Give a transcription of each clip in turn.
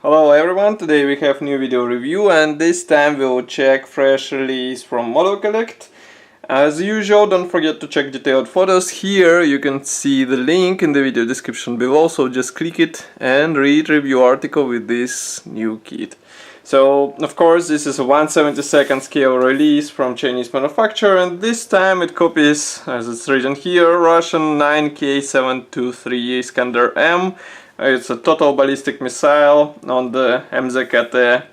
Hello everyone, today we have new video review and this time we'll check fresh release from Modelcollect. As usual, don't forget to check detailed photos. Here you can see the link in the video description below, so just click it and read review article with this new kit. So of course this is a 1/72 scale release from Chinese manufacturer, and this time it copies, as it's written here, Russian 9K723 Iskander-M. It's a total ballistic missile on the MZKT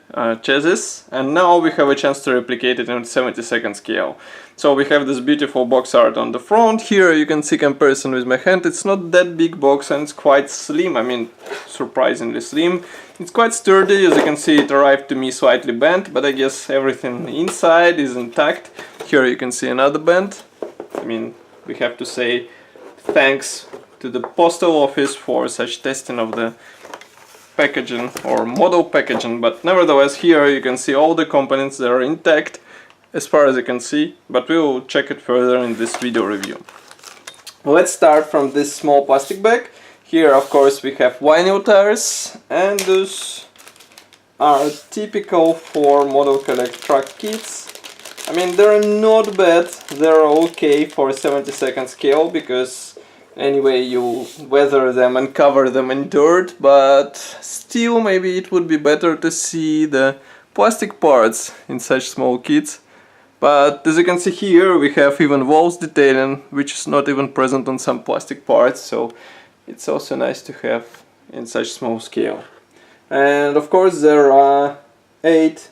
chassis, and now we have a chance to replicate it in 72nd scale. So we have this beautiful box art on the front. Here you can see comparison with my hand. It's not that big box and it's quite slim, I mean surprisingly slim. It's quite sturdy, as you can see it arrived to me slightly bent, but I guess everything inside is intact. Here you can see another bend. I mean, we have to say thanks to the postal office for such testing of the packaging or model packaging, but nevertheless here you can see all the components that are intact as far as you can see, but we will check it further in this video review. Let's start from this small plastic bag. Here of course we have vinyl tires, and those are typical for Modelcollect truck kits. I mean, they're not bad, they're okay for 72nd scale because anyway you weather them and cover them in dirt, but still maybe it would be better to see the plastic parts in such small kits. But as you can see here we have even walls detailing, which is not even present on some plastic parts, so it's also nice to have in such small scale. And of course there are 8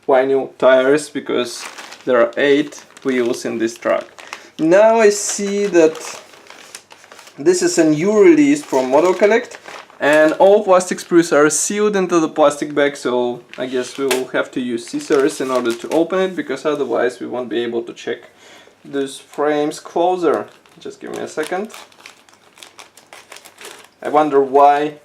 vinyl tires because there are 8 wheels in this truck. Now I see that this is a new release from Modelcollect, and all plastic sprues are sealed into the plastic bag, so I guess we will have to use scissors in order to open it, because otherwise we won't be able to check these frames closer. Just give me a second. I wonder why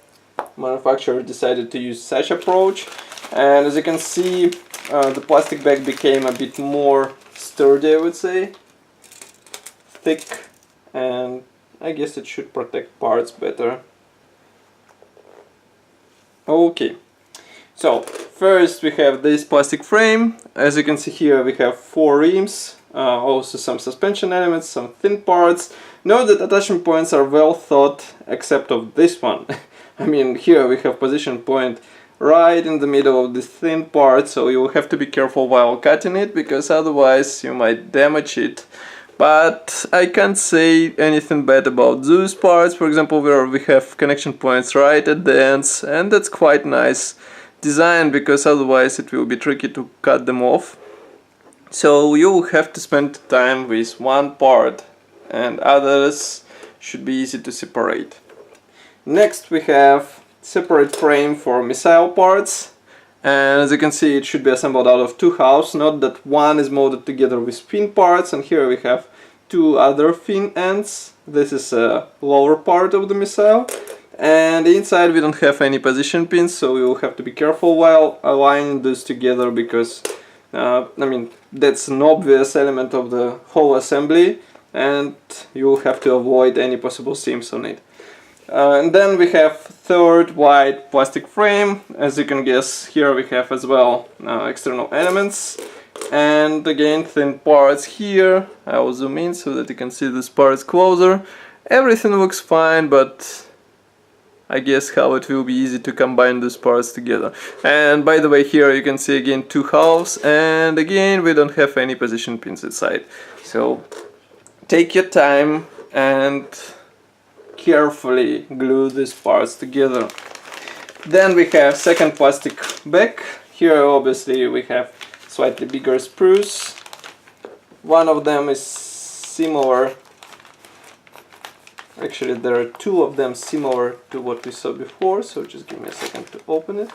manufacturer decided to use such approach, and as you can see the plastic bag became a bit more sturdy, I would say, thick, and I guess it should protect parts better. Okay, so first we have this plastic frame. As you can see here we have 4 rims, also some suspension elements, some thin parts. Note that attachment points are well thought, except of this one. I mean, here we have position point right in the middle of this thin part, so you will have to be careful while cutting it, because otherwise you might damage it. But I can't say anything bad about those parts, for example, where we have connection points right at the ends, and that's quite nice design, because otherwise it will be tricky to cut them off. So you will have to spend time with one part, and others should be easy to separate. Next we have separate frame for missile parts. And as you can see, it should be assembled out of 2 halves. Note that one is molded together with fin parts, and here we have 2 other fin ends. This is a lower part of the missile, and inside we don't have any position pins, so you will have to be careful while aligning this together, because I mean, that's an obvious element of the whole assembly, and you will have to avoid any possible seams on it. And then we have third white plastic frame. As you can guess, here we have as well external elements, and again thin parts here. I will zoom in so that you can see these parts closer. Everything looks fine, but I guess how it will be easy to combine these parts together. And by the way, here you can see again 2 halves, and again we don't have any position pins inside. So take your time and carefully glue these parts together. Then we have second plastic bag. Here obviously we have slightly bigger sprues. One of them is similar, actually there are 2 of them similar to what we saw before, so just give me a second to open it.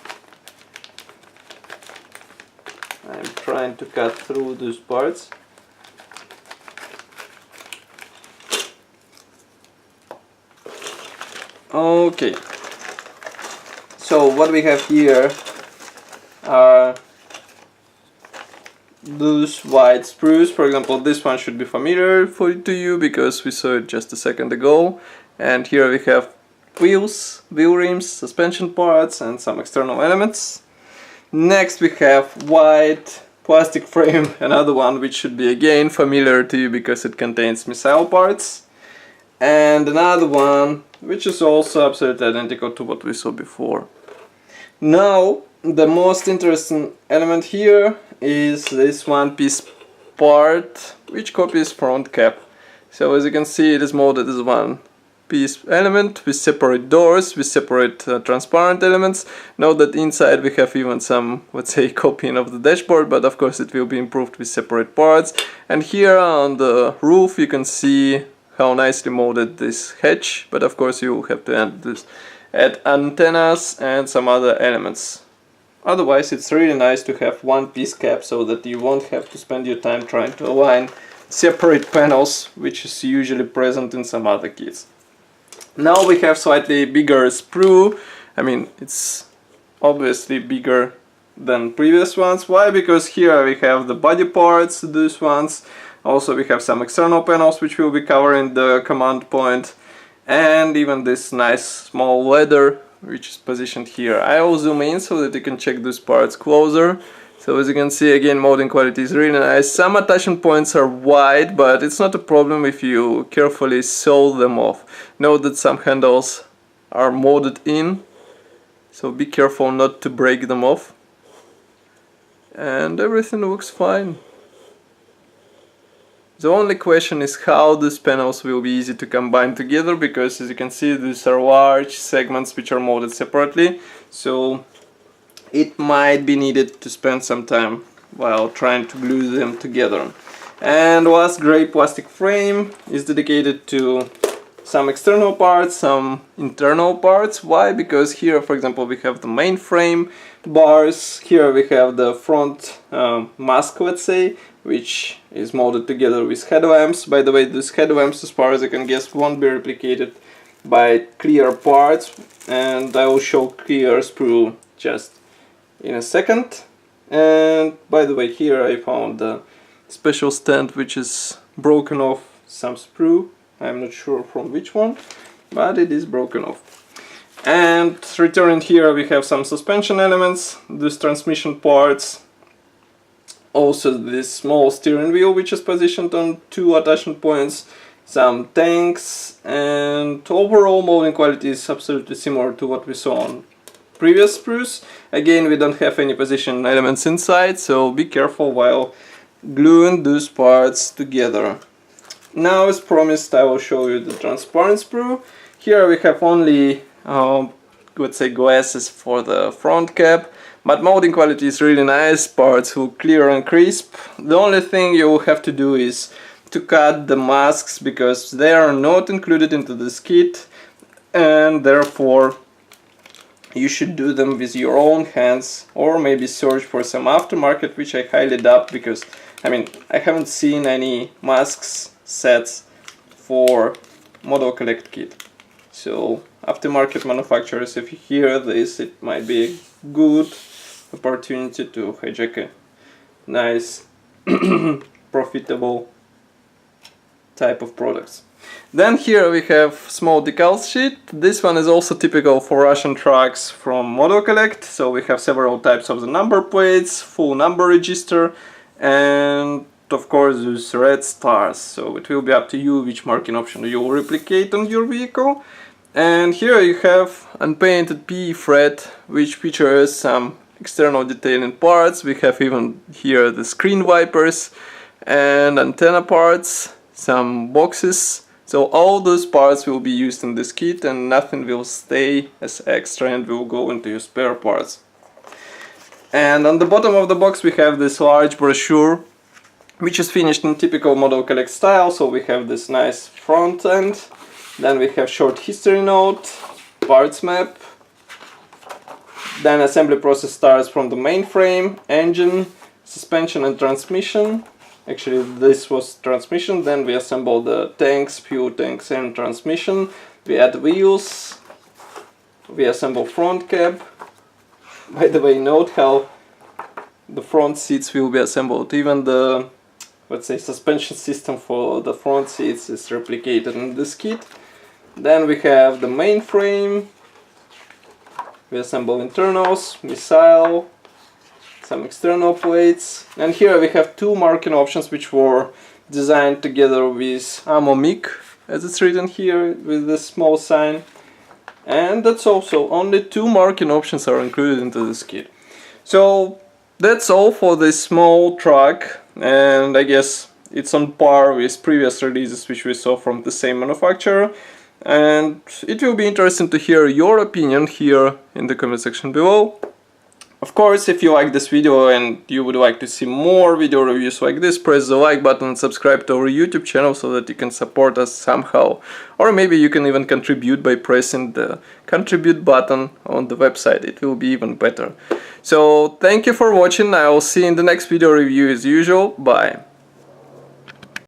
I'm trying to cut through those parts. Okay, so what we have here are those white sprues. For example, this one should be familiar to you because we saw it just a second ago. And here we have wheels, wheel rims, suspension parts and some external elements. Next we have white plastic frame, another one which should be again familiar to you because it contains missile parts. And another one which is also absolutely identical to what we saw before. Now the most interesting element here is this one piece part which copies front cap. So as you can see, it is molded as one piece element with separate doors, with separate transparent elements. Note that inside we have even some, let's say, copying of the dashboard, but of course it will be improved with separate parts. And here on the roof you can see how nicely molded this hatch, but of course you have to add antennas and some other elements. Otherwise it's really nice to have one piece cap so that you won't have to spend your time trying to align separate panels, which is usually present in some other kits. Now we have slightly bigger sprue. I mean, it's obviously bigger than previous ones. Why? Because here we have the body parts, these ones. Also we have some external panels which will be covering the command point. And even this nice small ladder which is positioned here. I will zoom in so that you can check these parts closer. So as you can see, again, molding quality is really nice. Some attachment points are wide, but it's not a problem if you carefully saw them off. Note that some handles are molded in, so be careful not to break them off. And everything looks fine. The only question is how these panels will be easy to combine together, because as you can see, these are large segments which are molded separately. So it might be needed to spend some time while trying to glue them together. And last gray plastic frame is dedicated to some external parts, some internal parts. Why? Because here, for example, we have the main frame bars. Here we have the front mask, let's say, which is molded together with headlamps. By the way, these headlamps, as far as I can guess, won't be replicated by clear parts, and I will show clear sprue just in a second. And by the way, here I found a special stand which is broken off some sprue. I'm not sure from which one, but it is broken off. And returning here we have some suspension elements, these transmission parts, also this small steering wheel which is positioned on two attachment points, some tanks, and overall molding quality is absolutely similar to what we saw on previous sprues. Again, we don't have any position elements inside, so be careful while gluing those parts together. Now, as promised, I will show you the transparent sprue. Here we have only, let's say, glasses for the front cap, but molding quality is really nice, parts look clear and crisp. The only thing you will have to do is to cut the masks, because they are not included into this kit, and therefore you should do them with your own hands, or maybe search for some aftermarket, which I highly doubt, because I mean, I haven't seen any masks sets for Modelcollect kit. So aftermarket manufacturers, if you hear this, it might be a good opportunity to hijack a nice profitable type of products. Then here we have small decal sheet. This one is also typical for Russian trucks from Modelcollect. So we have several types of the number plates, full number register, and of course those red stars. So it will be up to you which marking option you will replicate on your vehicle. And here you have unpainted PE thread, which features some external detailing parts. We have even here the screen wipers and antenna parts, some boxes. So all those parts will be used in this kit, and nothing will stay as extra and will go into your spare parts. And on the bottom of the box we have this large brochure, which is finished in typical Modelcollect style. So we have this nice front end, then we have short history note, parts map, then assembly process starts from the main frame, engine, suspension and transmission. Actually this was transmission, then we assemble the tanks, fuel tanks and transmission. We add wheels, we assemble front cab. By the way, note how the front seats will be assembled. Even the, let's say, suspension system for the front seats is replicated in this kit. Then we have the main frame. We assemble internals, missile, some external plates, and here we have two marking options which were designed together with ammo MIG, as it's written here with this small sign. And that's also only two marking options are included into this kit. So that's all for this small truck, and I guess it's on par with previous releases which we saw from the same manufacturer. And it will be interesting to hear your opinion here in the comment section below. Of course, if you like this video and you would like to see more video reviews like this, press the like button and subscribe to our YouTube channel so that you can support us somehow. Or maybe you can even contribute by pressing the contribute button on the website. It will be even better. So thank you for watching. I will see you in the next video review as usual. Bye.